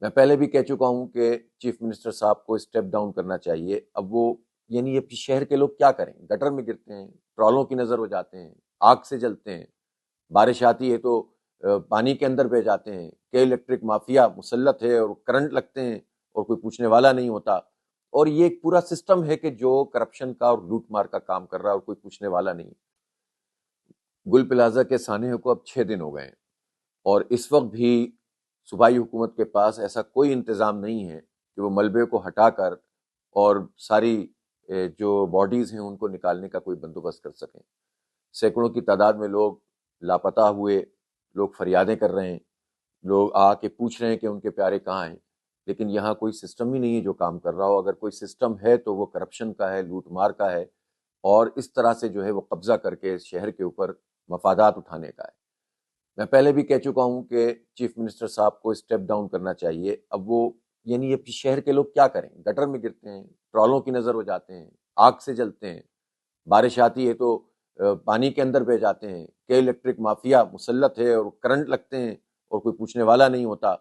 میں پہلے بھی کہہ چکا ہوں کہ چیف منسٹر صاحب کو اسٹیپ ڈاؤن کرنا چاہیے۔ اب وہ یعنی یہ شہر کے لوگ کیا کریں؟ گٹر میں گرتے ہیں، ٹرالوں کی نظر ہو جاتے ہیں، آگ سے جلتے ہیں، بارش آتی ہے تو پانی کے اندر بہ جاتے ہیں، کہ الیکٹرک مافیا مسلط ہے اور کرنٹ لگتے ہیں اور کوئی پوچھنے والا نہیں ہوتا۔ اور یہ ایک پورا سسٹم ہے کہ جو کرپشن کا اور لوٹ مار کا کام کر رہا ہے اور کوئی پوچھنے والا نہیں۔ گل پلازا کے سانحے کو اب 6 دن ہو گئے ہیں اور اس وقت بھی صوبائی حکومت کے پاس ایسا کوئی انتظام نہیں ہے کہ وہ ملبے کو ہٹا کر اور ساری جو باڈیز ہیں ان کو نکالنے کا کوئی بندوبست کر سکیں۔ سینکڑوں کی تعداد میں لوگ لاپتہ ہوئے، لوگ فریادیں کر رہے ہیں، لوگ آ کے پوچھ رہے ہیں کہ ان کے پیارے کہاں ہیں، لیکن یہاں کوئی سسٹم ہی نہیں ہے جو کام کر رہا ہو۔ اگر کوئی سسٹم ہے تو وہ کرپشن کا ہے، لوٹ مار کا ہے، اور اس طرح سے جو ہے وہ قبضہ کر کے اس شہر کے اوپر مفادات اٹھانے کا ہے۔ میں پہلے بھی کہہ چکا ہوں کہ چیف منسٹر صاحب کو اسٹیپ ڈاؤن کرنا چاہیے۔ اب وہ یعنی یہ شہر کے لوگ کیا کریں؟ گٹر میں گرتے ہیں، ٹرالوں کی نظر ہو جاتے ہیں، آگ سے جلتے ہیں، بارش آتی ہے تو پانی کے اندر بہ جاتے ہیں، کہ الیکٹرک مافیا مسلط ہے اور کرنٹ لگتے ہیں اور کوئی پوچھنے والا نہیں ہوتا۔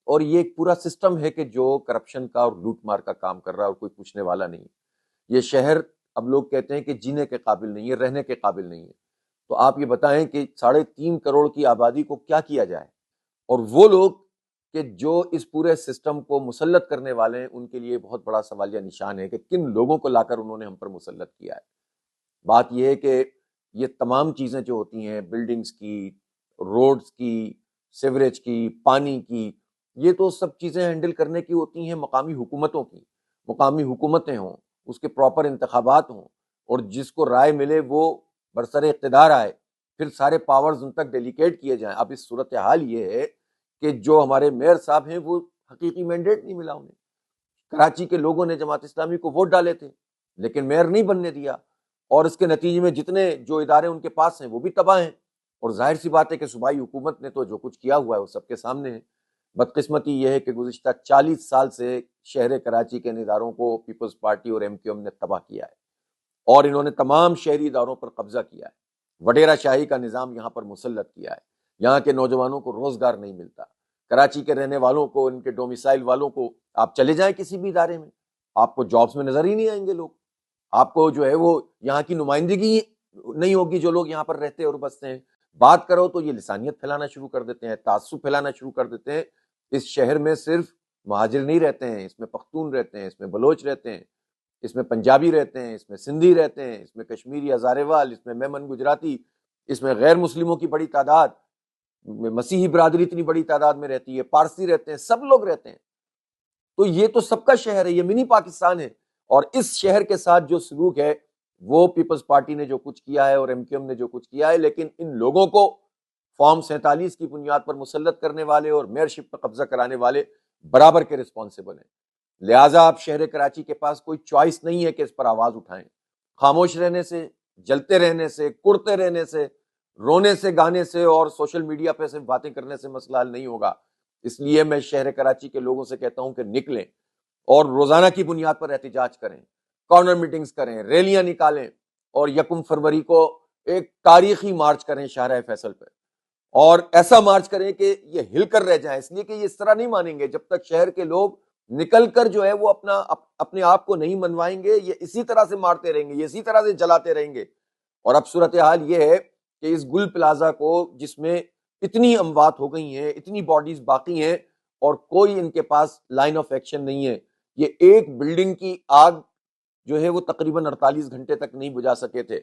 اور یہ ایک پورا سسٹم ہے کہ جو کرپشن کا اور لوٹ مار کا کام کر رہا ہے اور کوئی پوچھنے والا نہیں۔ یہ شہر اب لوگ کہتے ہیں کہ جینے کے قابل نہیں ہے، رہنے کے قابل نہیں ہے۔ تو آپ یہ بتائیں کہ 3.5 کروڑ کی آبادی کو کیا کیا جائے؟ اور وہ لوگ کہ جو اس پورے سسٹم کو مسلط کرنے والے ہیں، ان کے لیے بہت بڑا سوالیہ نشان ہے کہ کن لوگوں کو لا کر انہوں نے ہم پر مسلط کیا ہے۔ بات یہ ہے کہ یہ تمام چیزیں جو ہوتی ہیں، بلڈنگز کی، روڈز کی، سیوریج کی، پانی کی، یہ تو سب چیزیں ہینڈل کرنے کی ہوتی ہیں مقامی حکومتوں کی۔ مقامی حکومتیں ہوں، اس کے پراپر انتخابات ہوں، اور جس کو رائے ملے وہ برسر اقتدار آئے، پھر سارے پاورز ان تک ڈیلیگیٹ کیے جائیں۔ اب اس صورتحال یہ ہے کہ جو ہمارے میئر صاحب ہیں وہ حقیقی مینڈیٹ نہیں ملا انہیں۔ کراچی کے لوگوں نے جماعت اسلامی کو ووٹ ڈالے تھے لیکن میئر نہیں بننے دیا، اور اس کے نتیجے میں جتنے جو ادارے ان کے پاس ہیں وہ بھی تباہ ہیں۔ اور ظاہر سی بات ہے کہ صوبائی حکومت نے تو جو کچھ کیا ہوا ہے وہ سب کے سامنے ہے۔ بدقسمتی یہ ہے کہ گزشتہ 40 سال سے شہر کراچی کے اداروں کو پیپلز پارٹی اور MQM نے تباہ کیا ہے، اور انہوں نے تمام شہری اداروں پر قبضہ کیا ہے، وڈیرہ شاہی کا نظام یہاں پر مسلط کیا ہے۔ یہاں کے نوجوانوں کو روزگار نہیں ملتا، کراچی کے رہنے والوں کو، ان کے ڈومیسائل والوں کو، آپ چلے جائیں کسی بھی ادارے میں، آپ کو جابز میں نظر ہی نہیں آئیں گے لوگ، آپ کو جو ہے وہ یہاں کی نمائندگی نہیں ہوگی جو لوگ یہاں پر رہتے اور بستے ہیں۔ بات کرو تو یہ لسانیت پھیلانا شروع کر دیتے ہیں، تعصب پھیلانا شروع کر دیتے ہیں۔ اس شہر میں صرف مہاجر نہیں رہتے ہیں، اس میں پختون رہتے ہیں، اس میں بلوچ رہتے ہیں، اس میں پنجابی رہتے ہیں، اس میں سندھی رہتے ہیں، اس میں کشمیری ہزارے وال، اس میں میمن گجراتی، اس میں غیر مسلموں کی بڑی تعداد، مسیحی برادری اتنی بڑی تعداد میں رہتی ہے، پارسی رہتے ہیں، سب لوگ رہتے ہیں۔ تو یہ تو سب کا شہر ہے، یہ منی پاکستان ہے۔ اور اس شہر کے ساتھ جو سلوک ہے وہ پیپلز پارٹی نے جو کچھ کیا ہے اور MQM نے جو کچھ کیا ہے، لیکن ان لوگوں کو فارم 47 کی بنیاد پر مسلط کرنے والے اور میئرشپ پر قبضہ کرانے والے برابر کے رسپانسبل ہیں۔ لہٰذا اب شہر کراچی کے پاس کوئی چوائس نہیں ہے کہ اس پر آواز اٹھائیں۔ خاموش رہنے سے، جلتے رہنے سے، کڑتے رہنے سے، رونے سے، گانے سے اور سوشل میڈیا پہ سے باتیں کرنے سے مسئلہ حل نہیں ہوگا۔ اس لیے میں شہر کراچی کے لوگوں سے کہتا ہوں کہ نکلیں اور روزانہ کی بنیاد پر احتجاج کریں، کارنر میٹنگز کریں، ریلیاں نکالیں، اور 1 فروری کو ایک تاریخی مارچ کریں شاہراہ فیصل پہ، اور ایسا مارچ کریں کہ یہ ہل کر رہ جائیں، اس لیے کہ یہ اس طرح نہیں مانیں گے جب تک شہر کے لوگ نکل کر جو ہے وہ اپنے آپ کو نہیں منوائیں گے۔ یہ اسی طرح سے مارتے رہیں گے، یہ اسی طرح سے جلاتے رہیں گے۔ اور اب صورتحال یہ ہے کہ اس گل پلازا کو، جس میں اتنی اموات ہو گئی ہیں، اتنی باڈیز باقی ہیں، اور کوئی ان کے پاس لائن آف ایکشن نہیں ہے۔ یہ ایک بلڈنگ کی آگ جو ہے وہ تقریباً 48 گھنٹے تک نہیں بجھا سکے تھے،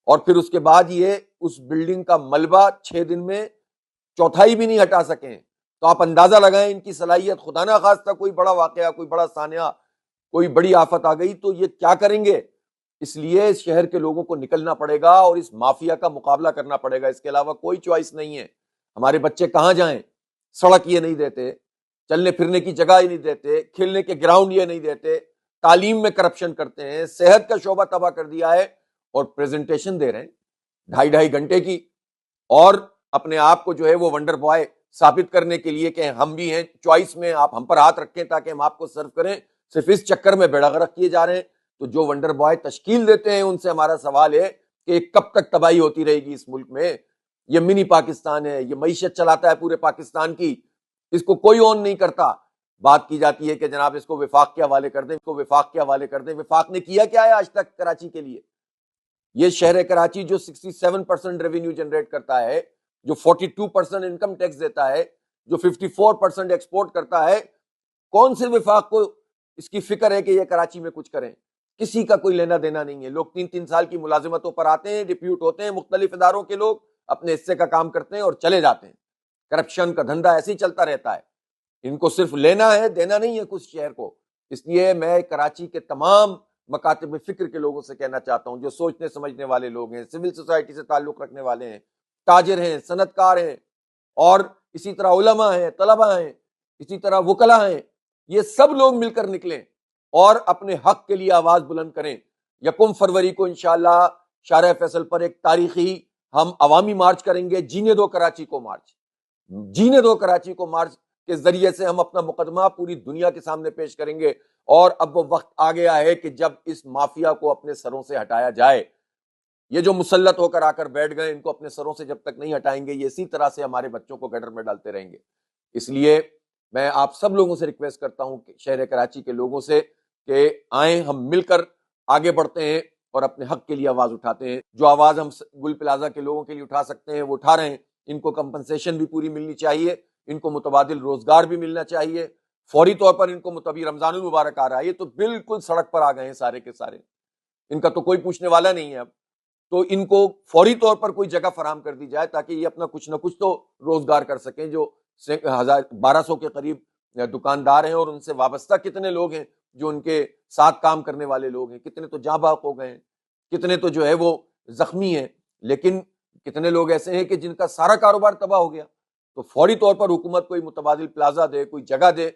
اور پھر اس کے بعد یہ اس بلڈنگ کا ملبہ 6 دن میں چوتھائی بھی نہیں ہٹا سکیں۔ تو آپ اندازہ لگائیں ان کی صلاحیت۔ خدا نہ خواستہ کوئی بڑا واقعہ، کوئی بڑا سانحہ، کوئی بڑی آفت آ گئی تو یہ کیا کریں گے؟ اس لیے اس شہر کے لوگوں کو نکلنا پڑے گا اور اس مافیا کا مقابلہ کرنا پڑے گا، اس کے علاوہ کوئی چوائس نہیں ہے۔ ہمارے بچے کہاں جائیں؟ سڑک یہ نہیں دیتے، چلنے پھرنے کی جگہ ہی نہیں دیتے، کھیلنے کے گراؤنڈ یہ نہیں دیتے، تعلیم میں کرپشن کرتے ہیں، صحت کا شعبہ تباہ کر دیا ہے، اور پریزنٹیشن دے رہے ہیں 2.5 گھنٹے کی، اور اپنے آپ کو جو ہے وہ ونڈر بوائے ثابت کرنے کے لیے کہ ہم بھی ہیں چوائس میں، آپ ہم پر ہاتھ رکھیں تاکہ ہم آپ کو سرو کریں۔ صرف اس چکر میں بیڑا غرق کیے جا رہے ہیں۔ تو جو ونڈر بوائے تشکیل دیتے ہیں ان سے ہمارا سوال ہے کہ کب تک تباہی ہوتی رہے گی اس ملک میں؟ یہ منی پاکستان ہے، یہ معیشت چلاتا ہے پورے پاکستان کی، اس کو کوئی اون نہیں کرتا۔ بات کی جاتی ہے کہ جناب اس کو وفاق کے حوالے کر دیں، اس کو وفاق کے حوالے کر دیں. وفاق نے کیا کیا ہے آج تک کراچی کے لیے؟ یہ شہر کراچی جو 67% ریونیو جنریٹ کرتا ہے، جو 42% انکم ٹیکس دیتا ہے، جو 54% ایکسپورٹ کرتا ہے، کون سے وفاق کو اس کی فکر ہے کہ یہ کراچی میں کچھ کریں؟ کسی کا کوئی لینا دینا نہیں ہے. لوگ 3 سال کی ملازمتوں پر آتے ہیں، ڈپیوٹ ہوتے ہیں، مختلف اداروں کے لوگ اپنے حصے کا کام کرتے ہیں اور چلے جاتے ہیں. کرپشن کا دھندا ایسے ہی چلتا رہتا ہے. ان کو صرف لینا ہے، دینا نہیں ہے کچھ شہر کو. اس لیے میں کراچی کے تمام مکاتب فکر کے لوگوں سے کہنا چاہتا ہوں، جو سوچنے سمجھنے والے لوگ ہیں، سول سوسائٹی سے تعلق رکھنے والے ہیں، تاجر ہیں، صنعت کار ہیں، اور اسی طرح علماء ہیں، طلباء ہیں، اسی طرح وکلاء ہیں، یہ سب لوگ مل کر نکلیں اور اپنے حق کے لیے آواز بلند کریں. 1 فروری کو انشاءاللہ شارع فیصل پر ایک تاریخی ہم عوامی مارچ کریں گے. جینے دو کراچی کو مارچ، جینے دو کراچی کو مارچ کے ذریعے سے ہم اپنا مقدمہ پوری دنیا کے سامنے پیش کریں گے. اور اب وہ وقت آ گیا ہے کہ جب اس مافیا کو اپنے سروں سے ہٹایا جائے. یہ جو مسلط ہو کر آ کر بیٹھ گئے، ان کو اپنے سروں سے جب تک نہیں ہٹائیں گے، یہ اسی طرح سے ہمارے بچوں کو گٹر میں ڈالتے رہیں گے. اس لیے میں آپ سب لوگوں سے ریکویسٹ کرتا ہوں کہ شہر کراچی کے لوگوں سے کہ آئیں، ہم مل کر آگے بڑھتے ہیں اور اپنے حق کے لیے آواز اٹھاتے ہیں. جو آواز ہم گل پلازا کے لوگوں کے لیے اٹھا سکتے ہیں وہ اٹھا رہے ہیں. ان کو کمپنسیشن بھی پوری ملنی چاہیے، ان کو متبادل روزگار بھی ملنا چاہیے فوری طور پر. ان کو متبادل رمضان المبارک آ رہا ہے، یہ تو بالکل سڑک پر آ گئے ہیں سارے کے سارے، ان کا تو کوئی پوچھنے والا نہیں ہے اب. تو ان کو فوری طور پر کوئی جگہ فراہم کر دی جائے تاکہ یہ اپنا کچھ نہ کچھ تو روزگار کر سکیں. جو 1200 کے قریب دکاندار ہیں اور ان سے وابستہ کتنے لوگ ہیں جو ان کے ساتھ کام کرنے والے لوگ ہیں، کتنے تو جاں بحق ہو گئے ہیں، کتنے تو جو ہے وہ زخمی ہیں، لیکن کتنے لوگ ایسے ہیں کہ جن کا سارا کاروبار تباہ ہو گیا. تو فوری طور پر حکومت کوئی متبادل پلازا دے، کوئی جگہ دے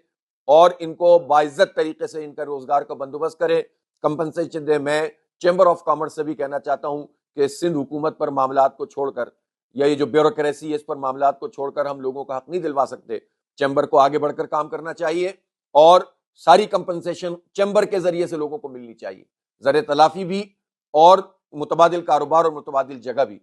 اور ان کو باعزت طریقے سے ان کا روزگار کا بندوبست کرے، کمپنسیشن دے. میں چیمبر آف کامرس سے بھی کہنا چاہتا ہوں کہ سندھ حکومت پر معاملات کو چھوڑ کر، یا یہ جو بیوروکریسی ہے اس پر معاملات کو چھوڑ کر ہم لوگوں کا حق نہیں دلوا سکتے. چیمبر کو آگے بڑھ کر کام کرنا چاہیے اور ساری کمپنسیشن چیمبر کے ذریعے سے لوگوں کو ملنی چاہیے، زر تلافی بھی اور متبادل کاروبار اور متبادل جگہ بھی.